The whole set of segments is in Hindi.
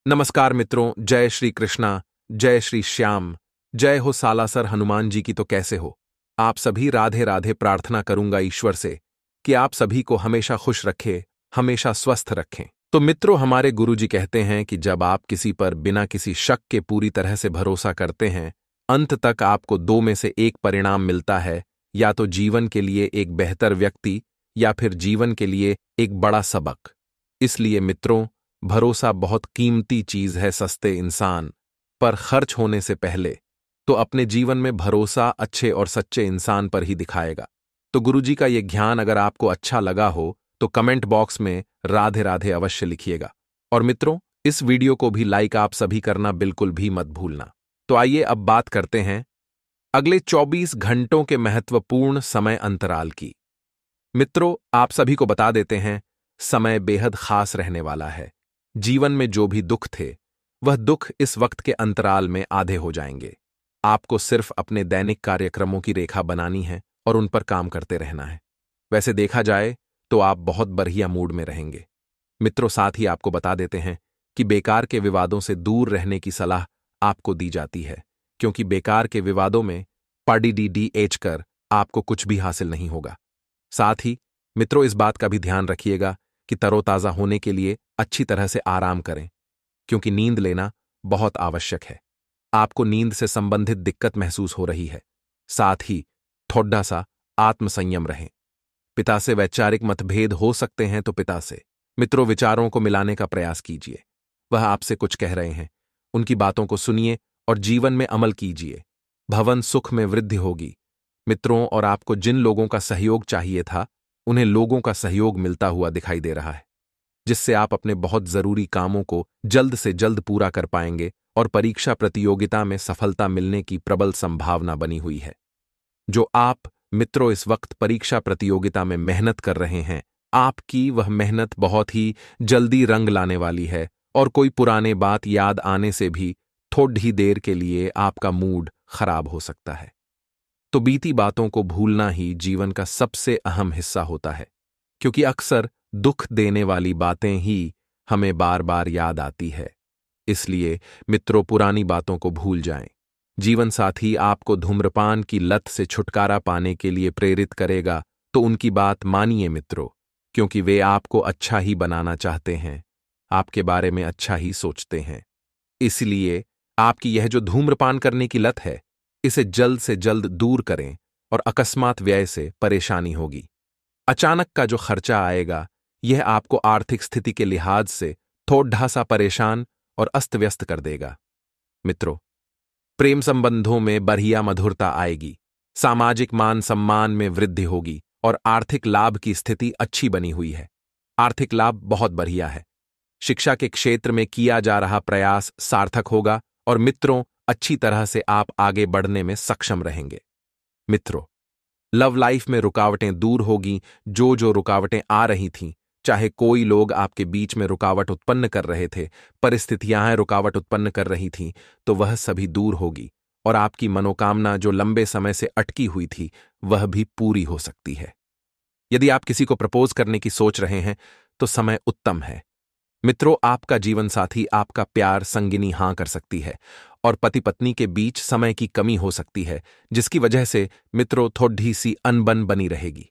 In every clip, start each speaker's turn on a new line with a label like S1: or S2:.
S1: नमस्कार मित्रों, जय श्री कृष्णा, जय श्री श्याम, जय हो सालासर हनुमान जी की। तो कैसे हो आप सभी? राधे राधे। प्रार्थना करूंगा ईश्वर से कि आप सभी को हमेशा खुश रखे, हमेशा स्वस्थ रखें। तो मित्रों, हमारे गुरुजी कहते हैं कि जब आप किसी पर बिना किसी शक के पूरी तरह से भरोसा करते हैं, अंत तक आपको दो में से एक परिणाम मिलता है, या तो जीवन के लिए एक बेहतर व्यक्ति या फिर जीवन के लिए एक बड़ा सबक। इसलिए मित्रों, भरोसा बहुत कीमती चीज है। सस्ते इंसान पर खर्च होने से पहले तो अपने जीवन में भरोसा अच्छे और सच्चे इंसान पर ही दिखाएगा। तो गुरुजी का यह ज्ञान अगर आपको अच्छा लगा हो तो कमेंट बॉक्स में राधे राधे अवश्य लिखिएगा। और मित्रों, इस वीडियो को भी लाइक आप सभी करना बिल्कुल भी मत भूलना। तो आइए अब बात करते हैं अगले 24 घंटों के महत्वपूर्ण समय अंतराल की। मित्रों, आप सभी को बता देते हैं, समय बेहद खास रहने वाला है। जीवन में जो भी दुख थे, वह दुख इस वक्त के अंतराल में आधे हो जाएंगे। आपको सिर्फ अपने दैनिक कार्यक्रमों की रेखा बनानी है और उन पर काम करते रहना है। वैसे देखा जाए तो आप बहुत बढ़िया मूड में रहेंगे। मित्रों, साथ ही आपको बता देते हैं कि बेकार के विवादों से दूर रहने की सलाह आपको दी जाती है, क्योंकि बेकार के विवादों में पढ़ कर आपको कुछ भी हासिल नहीं होगा। साथ ही मित्रों, इस बात का भी ध्यान रखिएगा कि तरोताजा होने के लिए अच्छी तरह से आराम करें, क्योंकि नींद लेना बहुत आवश्यक है। आपको नींद से संबंधित दिक्कत महसूस हो रही है, साथ ही थोड़ा सा आत्मसंयम रहें। पिता से वैचारिक मतभेद हो सकते हैं, तो पिता से मित्रों विचारों को मिलाने का प्रयास कीजिए। वह आपसे कुछ कह रहे हैं, उनकी बातों को सुनिए और जीवन में अमल कीजिए। भवन सुख में वृद्धि होगी मित्रों, और आपको जिन लोगों का सहयोग चाहिए था, उन्हें लोगों का सहयोग मिलता हुआ दिखाई दे रहा है, जिससे आप अपने बहुत जरूरी कामों को जल्द से जल्द पूरा कर पाएंगे और परीक्षा प्रतियोगिता में सफलता मिलने की प्रबल संभावना बनी हुई है। जो आप मित्रों इस वक्त परीक्षा प्रतियोगिता में मेहनत कर रहे हैं, आपकी वह मेहनत बहुत ही जल्दी रंग लाने वाली है, और कोई पुराने बात याद आने से भी थोड़ी देर के लिए आपका मूड खराब हो सकता है। तो बीती बातों को भूलना ही जीवन का सबसे अहम हिस्सा होता है, क्योंकि अक्सर दुख देने वाली बातें ही हमें बार बार याद आती है। इसलिए मित्रों, पुरानी बातों को भूल जाएं। जीवन साथी आपको धूम्रपान की लत से छुटकारा पाने के लिए प्रेरित करेगा, तो उनकी बात मानिए मित्रों, क्योंकि वे आपको अच्छा ही बनाना चाहते हैं, आपके बारे में अच्छा ही सोचते हैं। इसलिए आपकी यह जो धूम्रपान करने की लत है, इसे जल्द से जल्द दूर करें, और अकस्मात व्यय से परेशानी होगी। अचानक का जो खर्चा आएगा, यह आपको आर्थिक स्थिति के लिहाज से थोड़ा सा परेशान और अस्त व्यस्त कर देगा। मित्रों, प्रेम संबंधों में बढ़िया मधुरता आएगी, सामाजिक मान सम्मान में वृद्धि होगी, और आर्थिक लाभ की स्थिति अच्छी बनी हुई है। आर्थिक लाभ बहुत बढ़िया है। शिक्षा के क्षेत्र में किया जा रहा प्रयास सार्थक होगा, और मित्रों, अच्छी तरह से आप आगे बढ़ने में सक्षम रहेंगे। मित्रों, लव लाइफ में रुकावटें दूर होगी। जो जो रुकावटें आ रही थीं, चाहे कोई लोग आपके बीच में रुकावट उत्पन्न कर रहे थे, परिस्थितियां रुकावट उत्पन्न कर रही थीं, तो वह सभी दूर होगी, और आपकी मनोकामना जो लंबे समय से अटकी हुई थी, वह भी पूरी हो सकती है। यदि आप किसी को प्रपोज करने की सोच रहे हैं, तो समय उत्तम है। मित्रों, आपका जीवन साथी आपका प्यार संगिनी हां कर सकती है, और पति पत्नी के बीच समय की कमी हो सकती है, जिसकी वजह से मित्रों थोड़ी सी अनबन बनी रहेगी।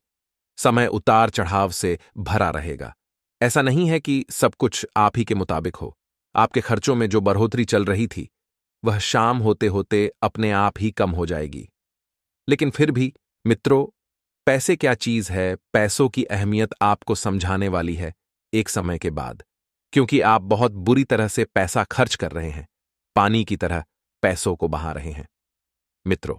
S1: समय उतार चढ़ाव से भरा रहेगा। ऐसा नहीं है कि सब कुछ आप ही के मुताबिक हो। आपके खर्चों में जो बढ़ोतरी चल रही थी, वह शाम होते होते अपने आप ही कम हो जाएगी। लेकिन फिर भी मित्रों, पैसे क्या चीज है, पैसों की अहमियत आपको समझाने वाली है एक समय के बाद, क्योंकि आप बहुत बुरी तरह से पैसा खर्च कर रहे हैं, पानी की तरह पैसों को बहा रहे हैं। मित्रों,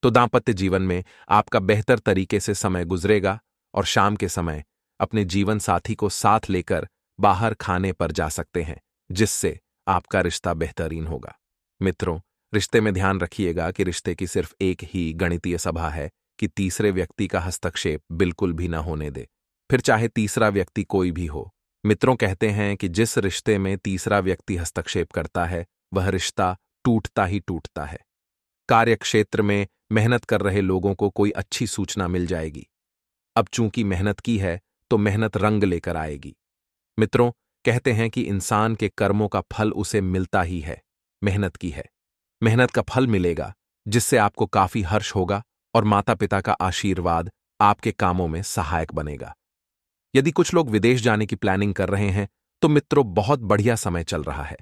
S1: तो दांपत्य जीवन में आपका बेहतर तरीके से समय गुजरेगा, और शाम के समय अपने जीवन साथी को साथ लेकर बाहर खाने पर जा सकते हैं, जिससे आपका रिश्ता बेहतरीन होगा। मित्रों, रिश्ते में ध्यान रखिएगा कि रिश्ते की सिर्फ एक ही गणितीय सभा है कि तीसरे व्यक्ति का हस्तक्षेप बिल्कुल भी न होने दे, फिर चाहे तीसरा व्यक्ति कोई भी हो। मित्रों, कहते हैं कि जिस रिश्ते में तीसरा व्यक्ति हस्तक्षेप करता है, वह रिश्ता टूटता ही टूटता है। कार्य क्षेत्र में मेहनत कर रहे लोगों को कोई अच्छी सूचना मिल जाएगी। अब चूंकि मेहनत की है, तो मेहनत रंग लेकर आएगी। मित्रों, कहते हैं कि इंसान के कर्मों का फल उसे मिलता ही है, मेहनत की है। मेहनत का फल मिलेगा, जिससे आपको काफी हर्ष होगा और माता पिता का आशीर्वाद आपके कामों में सहायक बनेगा। यदि कुछ लोग विदेश जाने की प्लानिंग कर रहे हैं, तो मित्रों बहुत बढ़िया समय चल रहा है।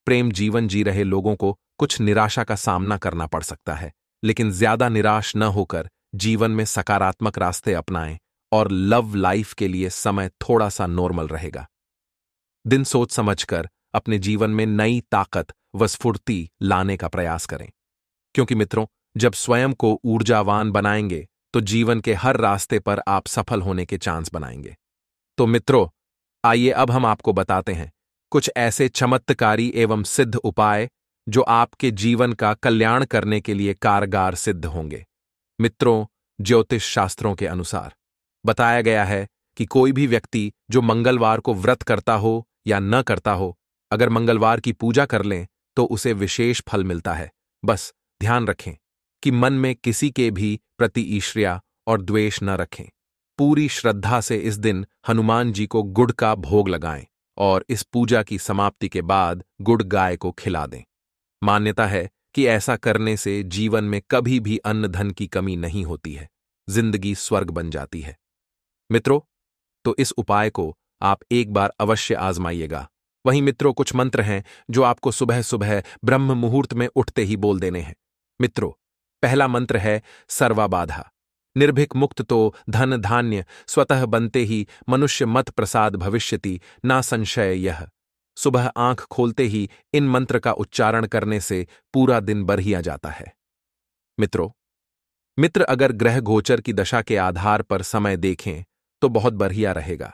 S1: प्रेम जीवन जी रहे लोगों को कुछ निराशा का सामना करना पड़ सकता है, लेकिन ज्यादा निराश न होकर जीवन में सकारात्मक रास्ते अपनाएं और लव लाइफ के लिए समय थोड़ा सा नॉर्मल रहेगा। दिन सोच समझकर अपने जीवन में नई ताकत व स्फूर्ति लाने का प्रयास करें, क्योंकि मित्रों, जब स्वयं को ऊर्जावान बनाएंगे तो जीवन के हर रास्ते पर आप सफल होने के चांस बनाएंगे। तो मित्रों, आइए अब हम आपको बताते हैं कुछ ऐसे चमत्कारी एवं सिद्ध उपाय जो आपके जीवन का कल्याण करने के लिए कारगर सिद्ध होंगे। मित्रों, ज्योतिष शास्त्रों के अनुसार बताया गया है कि कोई भी व्यक्ति जो मंगलवार को व्रत करता हो या न करता हो, अगर मंगलवार की पूजा कर लें तो उसे विशेष फल मिलता है। बस ध्यान रखें कि मन में किसी के भी प्रति ईर्ष्या और द्वेष न रखें। पूरी श्रद्धा से इस दिन हनुमान जी को गुड़ का भोग लगाएं और इस पूजा की समाप्ति के बाद गुड़ गाय को खिला दें। मान्यता है कि ऐसा करने से जीवन में कभी भी अन्न धन की कमी नहीं होती है, जिंदगी स्वर्ग बन जाती है। मित्रों, तो इस उपाय को आप एक बार अवश्य आजमाइएगा। वहीं मित्रों, कुछ मंत्र हैं जो आपको सुबह सुबह ब्रह्म मुहूर्त में उठते ही बोल देने हैं। मित्रों, पहला मंत्र है सर्वाबाधा। निर्भीक मुक्त तो धन धान्य स्वतः बनते ही मनुष्य मत प्रसाद भविष्यति ना संशय यह। सुबह आंख खोलते ही इन मंत्र का उच्चारण करने से पूरा दिन बढ़िया जाता है। मित्र अगर ग्रह गोचर की दशा के आधार पर समय देखें तो बहुत बढ़िया रहेगा।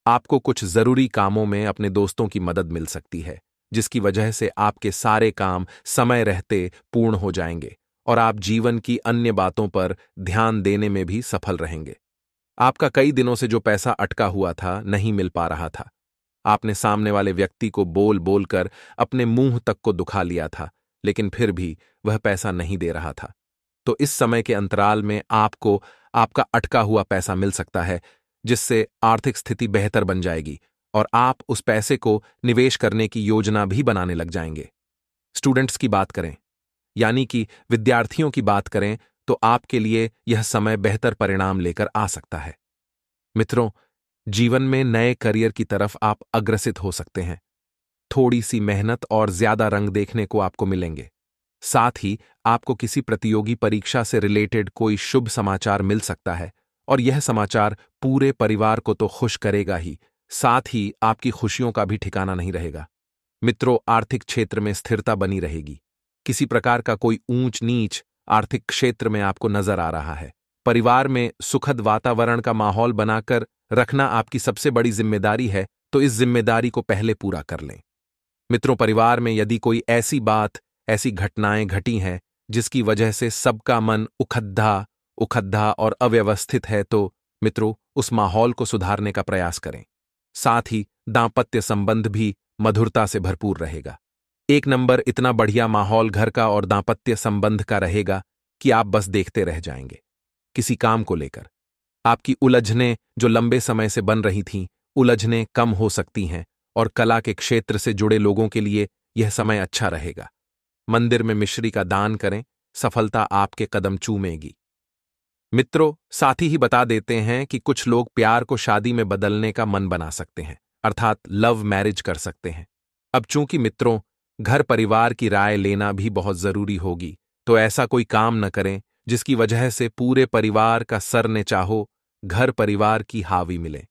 S1: आपको कुछ जरूरी कामों में अपने दोस्तों की मदद मिल सकती है, जिसकी वजह से आपके सारे काम समय रहते पूर्ण हो जाएंगे और आप जीवन की अन्य बातों पर ध्यान देने में भी सफल रहेंगे। आपका कई दिनों से जो पैसा अटका हुआ था, नहीं मिल पा रहा था। आपने सामने वाले व्यक्ति को बोल बोलकर अपने मुंह तक को दुखा लिया था, लेकिन फिर भी वह पैसा नहीं दे रहा था। तो इस समय के अंतराल में आपको आपका अटका हुआ पैसा मिल सकता है, जिससे आर्थिक स्थिति बेहतर बन जाएगी और आप उस पैसे को निवेश करने की योजना भी बनाने लग जाएंगे। स्टूडेंट्स की बात करें, यानी कि विद्यार्थियों की बात करें, तो आपके लिए यह समय बेहतर परिणाम लेकर आ सकता है। मित्रों, जीवन में नए करियर की तरफ आप अग्रसित हो सकते हैं। थोड़ी सी मेहनत और ज्यादा रंग देखने को आपको मिलेंगे। साथ ही आपको किसी प्रतियोगी परीक्षा से रिलेटेड कोई शुभ समाचार मिल सकता है और यह समाचार पूरे परिवार को तो खुश करेगा ही, साथ ही आपकी खुशियों का भी ठिकाना नहीं रहेगा। मित्रों, आर्थिक क्षेत्र में स्थिरता बनी रहेगी। किसी प्रकार का कोई ऊंच नीच आर्थिक क्षेत्र में आपको नजर आ रहा है। परिवार में सुखद वातावरण का माहौल बनाकर रखना आपकी सबसे बड़ी जिम्मेदारी है, तो इस जिम्मेदारी को पहले पूरा कर लें। मित्रों, परिवार में यदि कोई ऐसी घटनाएं घटी हैं जिसकी वजह से सबका मन उखद्धा और अव्यवस्थित है, तो मित्रों, उस माहौल को सुधारने का प्रयास करें। साथ ही दांपत्य संबंध भी मधुरता से भरपूर रहेगा। एक नंबर इतना बढ़िया माहौल घर का और दांपत्य संबंध का रहेगा कि आप बस देखते रह जाएंगे। किसी काम को लेकर आपकी उलझनें जो लंबे समय से बन रही थीं, उलझनें कम हो सकती हैं और कला के क्षेत्र से जुड़े लोगों के लिए यह समय अच्छा रहेगा। मंदिर में मिश्री का दान करें, सफलता आपके कदम चूमेगी। मित्रों, साथ ही बता देते हैं कि कुछ लोग प्यार को शादी में बदलने का मन बना सकते हैं, अर्थात लव मैरिज कर सकते हैं। अब चूंकि मित्रों, घर परिवार की राय लेना भी बहुत जरूरी होगी, तो ऐसा कोई काम न करें जिसकी वजह से पूरे परिवार का सर ने चाहो घर परिवार की हावी मिले।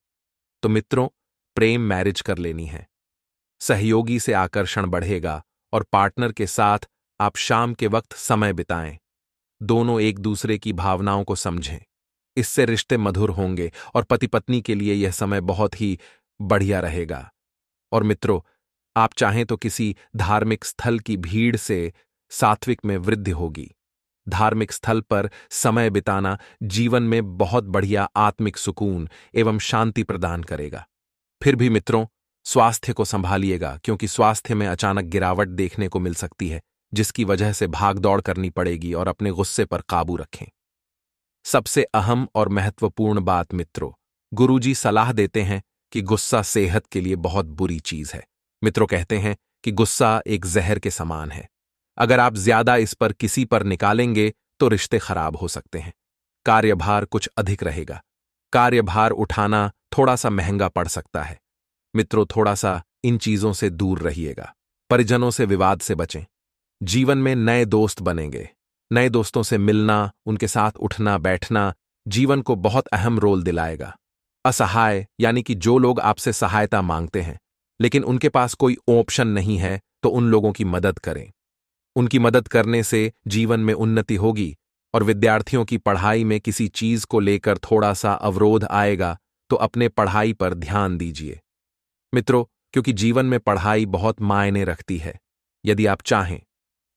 S1: तो मित्रों, प्रेम मैरिज कर लेनी है। सहयोगी से आकर्षण बढ़ेगा और पार्टनर के साथ आप शाम के वक्त समय बिताएं। दोनों एक दूसरे की भावनाओं को समझें। इससे रिश्ते मधुर होंगे और पति पत्नी के लिए यह समय बहुत ही बढ़िया रहेगा। और मित्रों, आप चाहें तो किसी धार्मिक स्थल की भीड़ से सात्विक में वृद्धि होगी। धार्मिक स्थल पर समय बिताना जीवन में बहुत बढ़िया आत्मिक सुकून एवं शांति प्रदान करेगा। फिर भी मित्रों, स्वास्थ्य को संभालिएगा, क्योंकि स्वास्थ्य में अचानक गिरावट देखने को मिल सकती है, जिसकी वजह से भागदौड़ करनी पड़ेगी और अपने गुस्से पर काबू रखें। सबसे अहम और महत्वपूर्ण बात मित्रों, गुरुजी सलाह देते हैं कि गुस्सा सेहत के लिए बहुत बुरी चीज है। मित्रों कहते हैं कि गुस्सा एक जहर के समान है। अगर आप ज्यादा इस पर किसी पर निकालेंगे तो रिश्ते खराब हो सकते हैं। कार्यभार कुछ अधिक रहेगा। कार्यभार उठाना थोड़ा सा महंगा पड़ सकता है। मित्रों, थोड़ा सा इन चीजों से दूर रहिएगा। परिजनों से विवाद से बचें। जीवन में नए दोस्त बनेंगे। नए दोस्तों से मिलना, उनके साथ उठना बैठना जीवन को बहुत अहम रोल दिलाएगा। असहाय यानी कि जो लोग आपसे सहायता मांगते हैं लेकिन उनके पास कोई ऑप्शन नहीं है, तो उन लोगों की मदद करें। उनकी मदद करने से जीवन में उन्नति होगी। और विद्यार्थियों की पढ़ाई में किसी चीज को लेकर थोड़ा सा अवरोध आएगा तो अपने पढ़ाई पर ध्यान दीजिए। मित्रों, क्योंकि जीवन में पढ़ाई बहुत मायने रखती है। यदि आप चाहें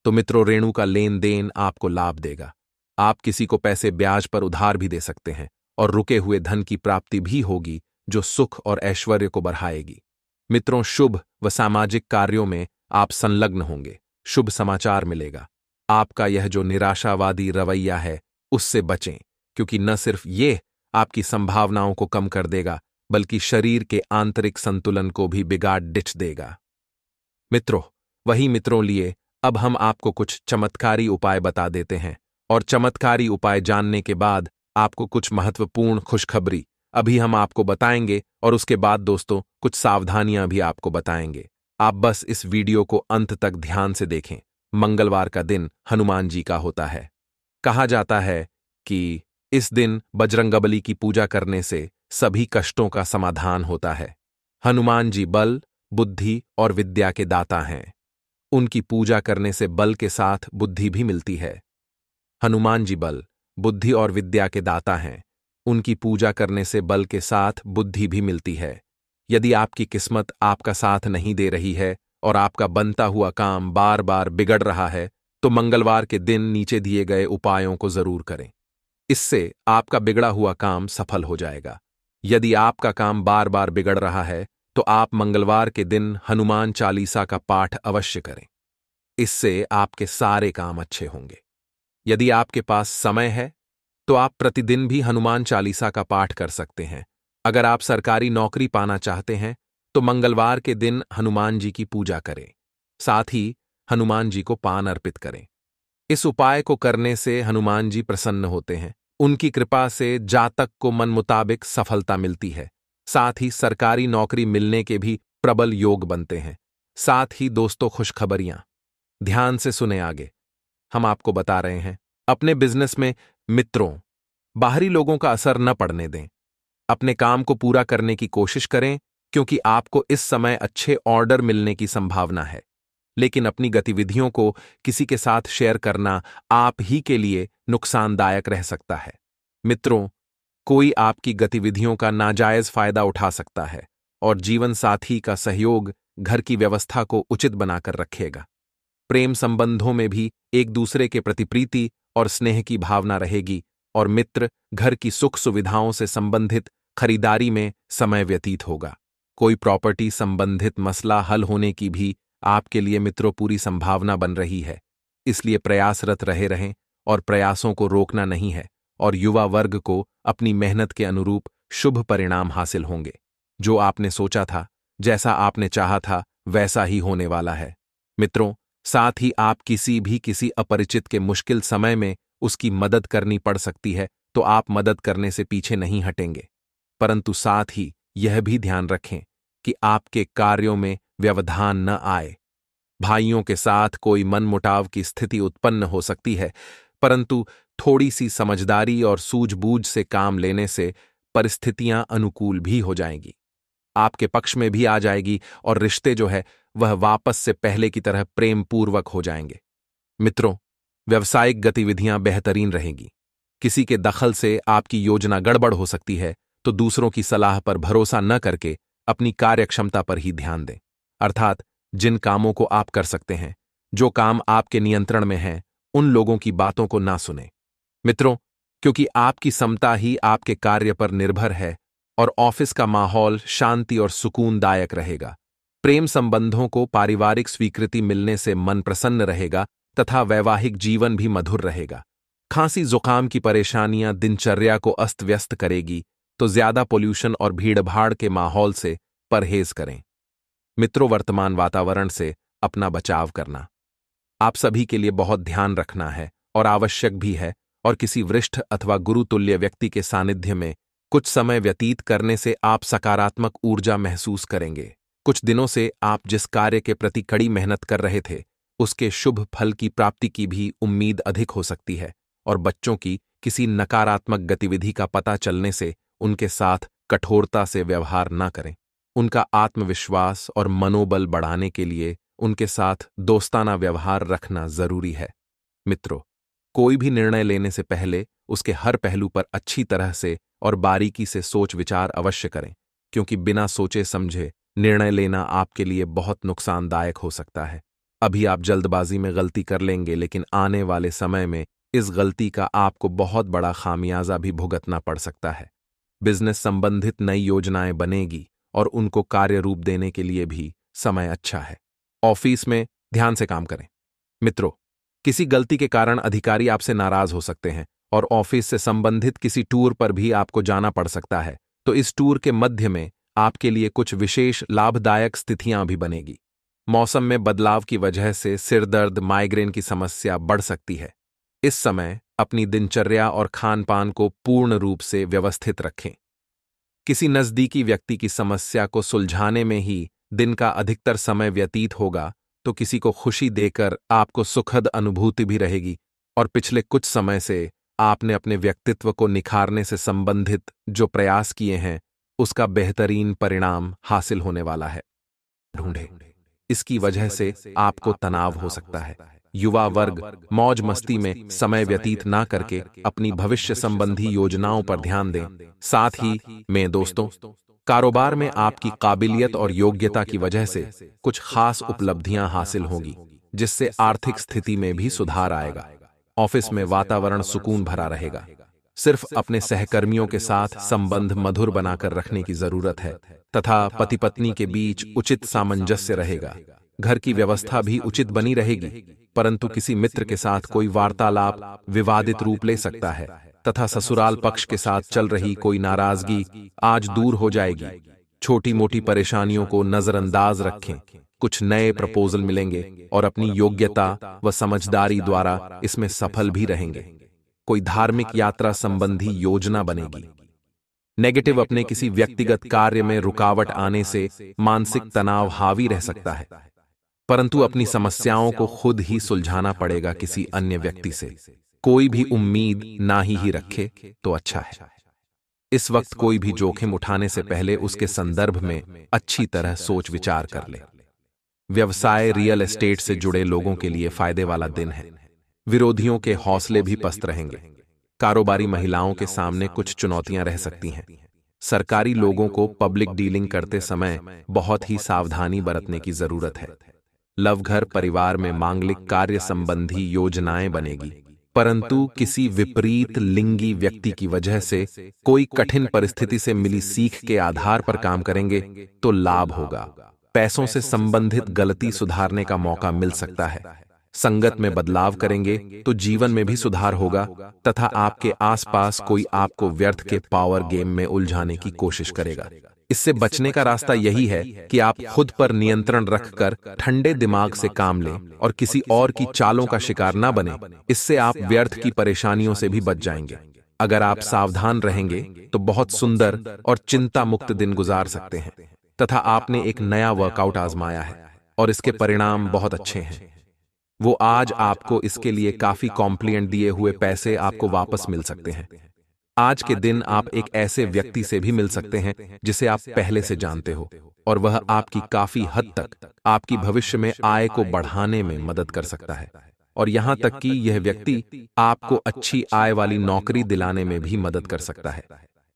S1: तो मित्रों, रेणु का लेन देन आपको लाभ देगा। आप किसी को पैसे ब्याज पर उधार भी दे सकते हैं और रुके हुए धन की प्राप्ति भी होगी जो सुख और ऐश्वर्य को बढ़ाएगी। मित्रों, शुभ व सामाजिक कार्यों में आप संलग्न होंगे। शुभ समाचार मिलेगा। आपका यह जो निराशावादी रवैया है उससे बचें, क्योंकि न सिर्फ ये आपकी संभावनाओं को कम कर देगा बल्कि शरीर के आंतरिक संतुलन को भी बिगाड़ डिच देगा। मित्रों, वही मित्रों लिए अब हम आपको कुछ चमत्कारी उपाय बता देते हैं। और चमत्कारी उपाय जानने के बाद आपको कुछ महत्वपूर्ण खुशखबरी अभी हम आपको बताएंगे और उसके बाद दोस्तों कुछ सावधानियां भी आपको बताएंगे। आप बस इस वीडियो को अंत तक ध्यान से देखें। मंगलवार का दिन हनुमान जी का होता है। कहा जाता है कि इस दिन बजरंगबली की पूजा करने से सभी कष्टों का समाधान होता है। हनुमान जी बल, बुद्धि और विद्या के दाता हैं। उनकी पूजा करने से बल के साथ बुद्धि भी मिलती है। हनुमान जी बल, बुद्धि और विद्या के दाता हैं। उनकी पूजा करने से बल के साथ बुद्धि भी मिलती है। यदि आपकी किस्मत आपका साथ नहीं दे रही है और आपका बनता हुआ काम बार बार बिगड़ रहा है तो मंगलवार के दिन नीचे दिए गए उपायों को जरूर करें। इससे आपका बिगड़ा हुआ काम सफल हो जाएगा। यदि आपका काम बार बार बिगड़ रहा है तो आप मंगलवार के दिन हनुमान चालीसा का पाठ अवश्य करें। इससे आपके सारे काम अच्छे होंगे। यदि आपके पास समय है तो आप प्रतिदिन भी हनुमान चालीसा का पाठ कर सकते हैं। अगर आप सरकारी नौकरी पाना चाहते हैं तो मंगलवार के दिन हनुमान जी की पूजा करें। साथ ही हनुमान जी को पान अर्पित करें। इस उपाय को करने से हनुमान जी प्रसन्न होते हैं। उनकी कृपा से जातक को मन मुताबिक सफलता मिलती है। साथ ही सरकारी नौकरी मिलने के भी प्रबल योग बनते हैं। साथ ही दोस्तों, खुशखबरियां ध्यान से सुने। आगे हम आपको बता रहे हैं, अपने बिजनेस में मित्रों बाहरी लोगों का असर न पड़ने दें। अपने काम को पूरा करने की कोशिश करें क्योंकि आपको इस समय अच्छे ऑर्डर मिलने की संभावना है। लेकिन अपनी गतिविधियों को किसी के साथ शेयर करना आप ही के लिए नुकसानदायक रह सकता है। मित्रों, कोई आपकी गतिविधियों का नाजायज फायदा उठा सकता है और जीवन साथी का सहयोग घर की व्यवस्था को उचित बनाकर रखेगा। प्रेम संबंधों में भी एक दूसरे के प्रति प्रीति और स्नेह की भावना रहेगी और मित्र घर की सुख सुविधाओं से संबंधित खरीदारी में समय व्यतीत होगा। कोई प्रॉपर्टी संबंधित मसला हल होने की भी आपके लिए मित्रों पूरी संभावना बन रही है। इसलिए प्रयासरत रहे रहें और प्रयासों को रोकना नहीं है और युवा वर्ग को अपनी मेहनत के अनुरूप शुभ परिणाम हासिल होंगे। जो आपने सोचा था, जैसा आपने चाहा था, वैसा ही होने वाला है। मित्रों, साथ ही आप किसी अपरिचित के मुश्किल समय में उसकी मदद करनी पड़ सकती है तो आप मदद करने से पीछे नहीं हटेंगे। परंतु साथ ही यह भी ध्यान रखें कि आपके कार्यों में व्यवधान न आए। भाइयों के साथ कोई मनमुटाव की स्थिति उत्पन्न हो सकती है, परंतु थोड़ी सी समझदारी और सूझबूझ से काम लेने से परिस्थितियां अनुकूल भी हो जाएंगी, आपके पक्ष में भी आ जाएगी और रिश्ते जो है वह वापस से पहले की तरह प्रेम पूर्वक हो जाएंगे। मित्रों, व्यावसायिक गतिविधियां बेहतरीन रहेंगी। किसी के दखल से आपकी योजना गड़बड़ हो सकती है, तो दूसरों की सलाह पर भरोसा न करके अपनी कार्यक्षमता पर ही ध्यान दें। अर्थात जिन कामों को आप कर सकते हैं, जो काम आपके नियंत्रण में हैं, उन लोगों की बातों को ना सुने। मित्रों, क्योंकि आपकी समता ही आपके कार्य पर निर्भर है और ऑफिस का माहौल शांति और सुकूनदायक रहेगा। प्रेम संबंधों को पारिवारिक स्वीकृति मिलने से मन प्रसन्न रहेगा तथा वैवाहिक जीवन भी मधुर रहेगा। खांसी जुकाम की परेशानियां दिनचर्या को अस्त व्यस्त करेगी, तो ज्यादा पोल्यूशन और भीड़भाड़ के माहौल से परहेज करें। मित्रों, वर्तमान वातावरण से अपना बचाव करना आप सभी के लिए बहुत ध्यान रखना है और आवश्यक भी है, और किसी वरिष्ठ अथवा गुरुतुल्य व्यक्ति के सानिध्य में कुछ समय व्यतीत करने से आप सकारात्मक ऊर्जा महसूस करेंगे। कुछ दिनों से आप जिस कार्य के प्रति कड़ी मेहनत कर रहे थे, उसके शुभ फल की प्राप्ति की भी उम्मीद अधिक हो सकती है, और बच्चों की किसी नकारात्मक गतिविधि का पता चलने से उनके साथ कठोरता से व्यवहार न करें। उनका आत्मविश्वास और मनोबल बढ़ाने के लिए उनके साथ दोस्ताना व्यवहार रखना जरूरी है। मित्रों, कोई भी निर्णय लेने से पहले उसके हर पहलू पर अच्छी तरह से और बारीकी से सोच विचार अवश्य करें, क्योंकि बिना सोचे समझे निर्णय लेना आपके लिए बहुत नुकसानदायक हो सकता है। अभी आप जल्दबाजी में गलती कर लेंगे, लेकिन आने वाले समय में इस गलती का आपको बहुत बड़ा खामियाजा भी भुगतना पड़ सकता है। बिजनेस संबंधित नई योजनाएं बनेगी और उनको कार्य रूप देने के लिए भी समय अच्छा है। ऑफिस में ध्यान से काम करें। मित्रों, किसी गलती के कारण अधिकारी आपसे नाराज हो सकते हैं और ऑफिस से संबंधित किसी टूर पर भी आपको जाना पड़ सकता है, तो इस टूर के मध्य में आपके लिए कुछ विशेष लाभदायक स्थितियां भी बनेगी। मौसम में बदलाव की वजह से सिरदर्द, माइग्रेन की समस्या बढ़ सकती है। इस समय अपनी दिनचर्या और खान पान को पूर्ण रूप से व्यवस्थित रखें। किसी नजदीकी व्यक्ति की समस्या को सुलझाने में ही दिन का अधिकतर समय व्यतीत होगा, तो किसी को खुशी देकर आपको सुखद अनुभूति भी रहेगी, और पिछले कुछ समय से आपने अपने व्यक्तित्व को निखारने से संबंधित जो प्रयास किए हैं, उसका बेहतरीन परिणाम हासिल होने वाला है। ढूंढें। इसकी वजह से आपको तनाव हो सकता है। युवा वर्ग मौज मस्ती में समय व्यतीत ना करके अपनी भविष्य संबंधी योजनाओं पर ध्यान दें। साथ ही में दोस्तों, कारोबार में आपकी काबिलियत और योग्यता की वजह से कुछ खास उपलब्धियां हासिल होंगी, जिससे आर्थिक स्थिति में भी सुधार आएगा। ऑफिस में वातावरण सुकून भरा रहेगा। सिर्फ अपने सहकर्मियों के साथ संबंध मधुर बनाकर रखने की जरूरत है, तथा पति पत्नी के बीच उचित सामंजस्य रहेगा। घर की व्यवस्था भी उचित बनी रहेगी, परंतु किसी मित्र के साथ कोई वार्तालाप विवादित रूप ले सकता है, तथा ससुराल पक्ष के साथ चल रही कोई नाराजगी आज दूर हो जाएगी। छोटी मोटी परेशानियों को नजरअंदाज रखें। कुछ नए प्रपोजल मिलेंगे और अपनी योग्यता व समझदारी द्वारा इसमें सफल भी रहेंगे। कोई धार्मिक यात्रा संबंधी योजना बनेगी। नेगेटिव अपने किसी व्यक्तिगत कार्य में रुकावट आने से मानसिक तनाव हावी रह सकता है, परंतु अपनी समस्याओं को खुद ही सुलझाना पड़ेगा किसी अन्य व्यक्ति से। कोई भी उम्मीद ना ही रखे तो अच्छा है। इस वक्त कोई भी जोखिम उठाने से पहले उसके संदर्भ में अच्छी तरह सोच विचार कर ले। व्यवसाय रियल एस्टेट से जुड़े लोगों के लिए फायदे वाला दिन है। विरोधियों के हौसले भी पस्त रहेंगे। कारोबारी महिलाओं के सामने कुछ चुनौतियां रह सकती हैं। सरकारी लोगों को पब्लिक डीलिंग करते समय बहुत ही सावधानी बरतने की जरूरत है। लव घर परिवार में मांगलिक कार्य संबंधी योजनाएं बनेगी, परंतु किसी विपरीत लिंगी व्यक्ति की वजह से कोई कठिन परिस्थिति से मिली सीख के आधार पर काम करेंगे तो लाभ होगा। पैसों से संबंधित गलती सुधारने का मौका मिल सकता है। संगत में बदलाव करेंगे तो जीवन में भी सुधार होगा, तथा आपके आसपास कोई आपको व्यर्थ के पावर गेम में उलझाने की कोशिश करेगा। इससे बचने का रास्ता यही है कि आप खुद पर नियंत्रण रखकर ठंडे दिमाग से काम लें और किसी और की चालों का शिकार ना बने। इससे आप व्यर्थ की परेशानियों से भी बच जाएंगे। अगर आप सावधान रहेंगे तो बहुत सुंदर और चिंता मुक्त दिन गुजार सकते हैं, तथा आपने एक नया वर्कआउट आजमाया है और इसके परिणाम बहुत अच्छे हैं। वो आज आपको इसके लिए काफी कॉम्प्लीमेंट दिए हुए पैसे आपको वापस मिल सकते हैं। आज के दिन आप एक ऐसे व्यक्ति से भी मिल सकते हैं जिसे आप पहले से जानते हो, और वह आपकी काफी हद तक आपकी भविष्य में आय को बढ़ाने में मदद कर सकता है, और यहां तक कि यह व्यक्ति आपको अच्छी आय वाली नौकरी दिलाने में भी मदद कर सकता है,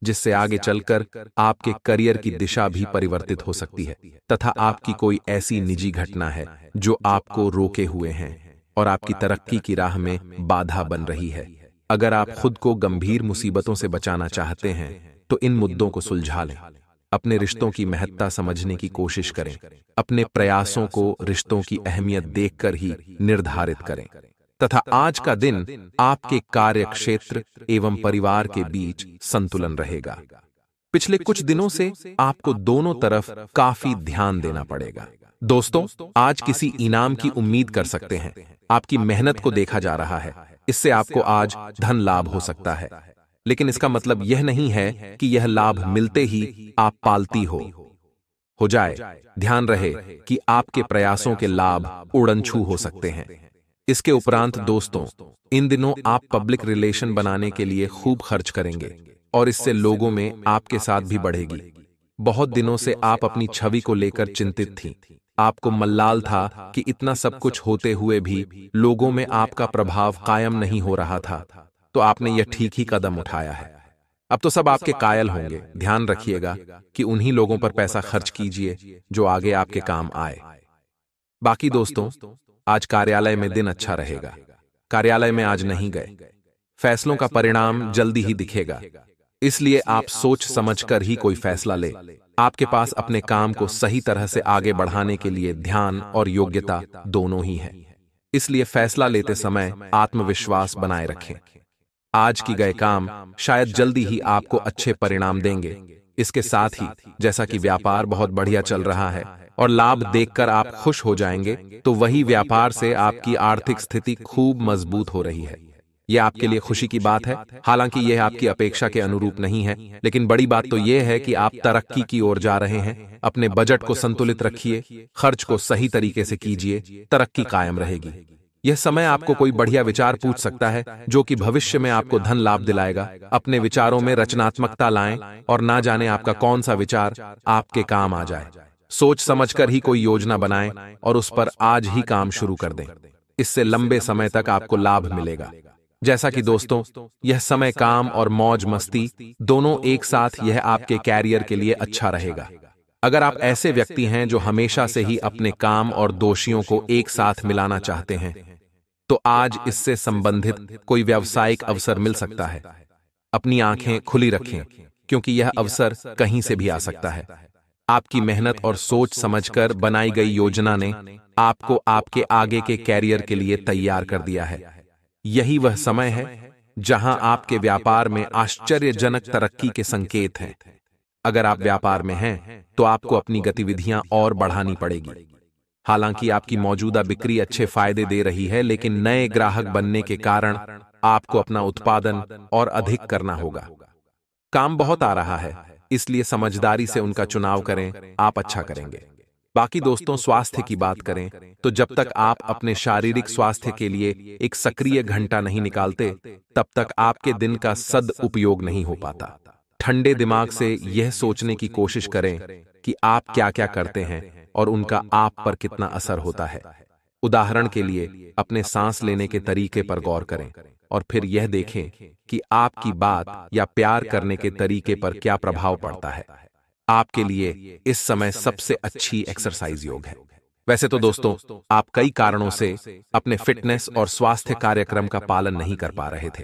S1: जिससे आगे चलकर आपके करियर की दिशा भी परिवर्तित हो सकती है, तथा आपकी कोई ऐसी निजी घटना है जो आपको रोके हुए हैं और आपकी तरक्की की राह में बाधा बन रही है। अगर आप खुद को गंभीर मुसीबतों से बचाना चाहते हैं तो इन मुद्दों को सुलझा लें। अपने रिश्तों की महत्ता समझने की कोशिश करें। अपने प्रयासों को रिश्तों की अहमियत देखकर ही निर्धारित करें, तथा आज का दिन आपके कार्य क्षेत्र एवं परिवार के बीच संतुलन रहेगा। पिछले कुछ दिनों से आपको दोनों तरफ काफी ध्यान देना पड़ेगा। दोस्तों, आज किसी इनाम की उम्मीद कर सकते हैं। आपकी मेहनत को देखा जा रहा है, इससे आपको आज धन लाभ हो सकता है। लेकिन इसका मतलब यह नहीं है कि यह लाभ मिलते ही आप पालती हो जाए। ध्यान रहे कि आपके प्रयासों के लाभ उड़नछू हो सकते हैं। इसके उपरांत दोस्तों, इन दिनों आप पब्लिक रिलेशन बनाने के लिए खूब खर्च करेंगे और इससे लोगों में आपके साथ भी बढ़ेगी। बहुत दिनों से आप अपनी छवि को लेकर चिंतित थीं। आपको मल्लाल था कि इतना सब कुछ होते हुए भी लोगों में आपका प्रभाव कायम नहीं हो रहा था, तो आपने यह ठीक ही कदम उठाया है। अब तो सब आपके कायल होंगे। ध्यान रखिएगा कि उन्हीं लोगों पर पैसा खर्च कीजिए जो आगे आपके काम आए। बाकी दोस्तों, आज कार्यालय में दिन अच्छा रहेगा। कार्यालय में आज नहीं गए, फैसलों का परिणाम जल्दी ही दिखेगा, इसलिए आप सोच समझकर ही कोई फैसला ले। आपके पास अपने काम को सही तरह से आगे बढ़ाने के लिए ध्यान और योग्यता दोनों ही है, इसलिए फैसला लेते समय आत्मविश्वास बनाए रखें। आज की गए काम शायद जल्दी ही आपको अच्छे परिणाम देंगे। इसके साथ ही जैसा कि व्यापार बहुत बढ़िया चल रहा है और लाभ देखकर आप खुश हो जाएंगे, तो वही व्यापार से आपकी आर्थिक स्थिति खूब मजबूत हो रही है। यह आपके लिए खुशी की बात है। हालांकि यह आपकी अपेक्षा के अनुरूप नहीं है, लेकिन बड़ी बात तो यह है कि आप तरक्की की ओर जा रहे हैं। अपने बजट को संतुलित रखिए, खर्च को सही तरीके से कीजिए, तरक्की कायम रहेगी। यह समय आपको कोई बढ़िया विचार पूछ सकता है जो कि भविष्य में आपको धन लाभ दिलाएगा। अपने विचारों में रचनात्मकता लाएं और ना जाने आपका कौन सा विचार आपके काम आ जाए। सोच समझकर ही कोई योजना बनाएं और उस पर आज ही काम शुरू कर दें। इससे लंबे समय तक आपको लाभ मिलेगा। जैसा कि दोस्तों, यह समय काम और मौज मस्ती दोनों एक साथ, यह आपके कैरियर के लिए अच्छा रहेगा। अगर आप ऐसे व्यक्ति हैं जो हमेशा से ही अपने काम और दोषियों को एक साथ मिलाना चाहते हैं, तो आज इससे संबंधित कोई व्यावसायिक अवसर मिल सकता है। अपनी आंखें खुली रखें, क्योंकि यह अवसर कहीं से भी आ सकता है। आपकी मेहनत और सोच समझकर बनाई गई योजना ने आपको आपके आगे के कैरियर के लिए तैयार कर दिया है। यही वह समय है जहां आपके व्यापार में आश्चर्यजनक तरक्की के संकेत हैं। अगर आप व्यापार में हैं, तो आपको अपनी गतिविधियां और बढ़ानी पड़ेगी। हालांकि आपकी मौजूदा बिक्री अच्छे फायदे दे रही है, लेकिन नए ग्राहक बनने के कारण आपको अपना उत्पादन और अधिक करना होगा। काम बहुत आ रहा है, इसलिए समझदारी से उनका चुनाव करें, आप अच्छा करेंगे। बाकी दोस्तों, स्वास्थ्य की बात करें तो जब तक आप अपने शारीरिक स्वास्थ्य के लिए एक सक्रिय घंटा नहीं निकालते, तब तक आपके दिन का सदुपयोग नहीं हो पाता। ठंडे दिमाग से यह सोचने की कोशिश करें कि आप क्या क्या करते हैं और उनका आप पर कितना असर होता है। उदाहरण के लिए, अपने सांस लेने के तरीके पर गौर करें और फिर यह देखें कि आपकी बात या प्यार करने के तरीके पर क्या प्रभाव पड़ता है। आपके लिए इस समय सबसे अच्छी एक्सरसाइज योग है। वैसे तो दोस्तों, आप कई कारणों से अपने फिटनेस और स्वास्थ्य कार्यक्रम का पालन नहीं कर पा रहे थे,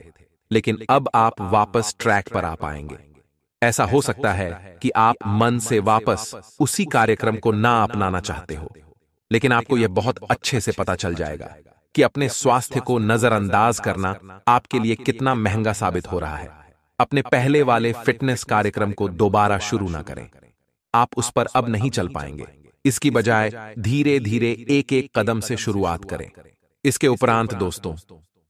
S1: लेकिन अब आप वापस ट्रैक पर आ पाएंगे। ऐसा हो सकता है कि आप मन से वापस उसी कार्यक्रम को ना अपनाना चाहते हो, लेकिन आपको यह बहुत अच्छे से पता चल जाएगा कि अपने स्वास्थ्य को नजरअंदाज करना आपके लिए कितना महंगा साबित हो रहा है। अपने पहले वाले फिटनेस कार्यक्रम को दोबारा शुरू ना करें। आप उस पर अब नहीं चल पाएंगे। इसकी बजाय धीरे धीरे एक एक कदम से शुरुआत करें। इसके उपरांत दोस्तों,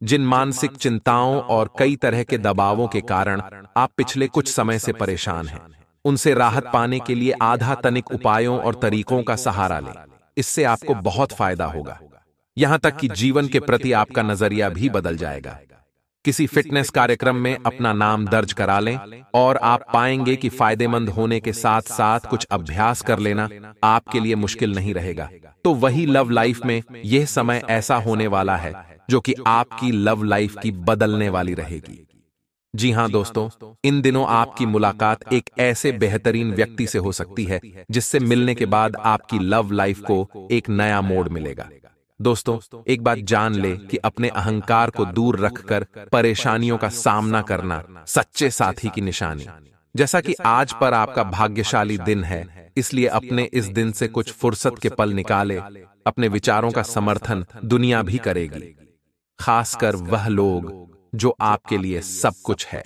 S1: जिन मानसिक चिंताओं और कई तरह के दबावों के कारण आप पिछले कुछ समय से परेशान हैं, उनसे राहत पाने के लिए आधा तनिक उपायों और तरीकों का सहारा लें। इससे आपको बहुत फायदा होगा। यहां तक कि जीवन के प्रति आपका नजरिया भी बदल जाएगा। किसी फिटनेस कार्यक्रम में अपना नाम दर्ज करा लें और आप पाएंगे कि फायदेमंद होने के साथ साथ कुछ अभ्यास कर लेना आपके लिए मुश्किल नहीं रहेगा। तो वही लव लाइफ में यह समय ऐसा होने वाला है जो कि आपकी लव लाइफ की बदलने वाली रहेगी। जी हां दोस्तों, इन दिनों आपकी मुलाकात एक ऐसे बेहतरीन व्यक्ति से हो सकती है जिससे मिलने के बाद आपकी लव लाइफ को एक नया मोड़ मिलेगा। दोस्तों, एक बात जान ले कि अपने अहंकार को दूर रखकर परेशानियों का सामना करना सच्चे साथी की निशानी। जैसा कि आज पर आपका भाग्यशाली दिन है, इसलिए अपने इस दिन से कुछ फुर्सत के पल निकाले। अपने विचारों का समर्थन दुनिया भी करेगी, खासकर वह लोग जो आपके लिए सब कुछ है।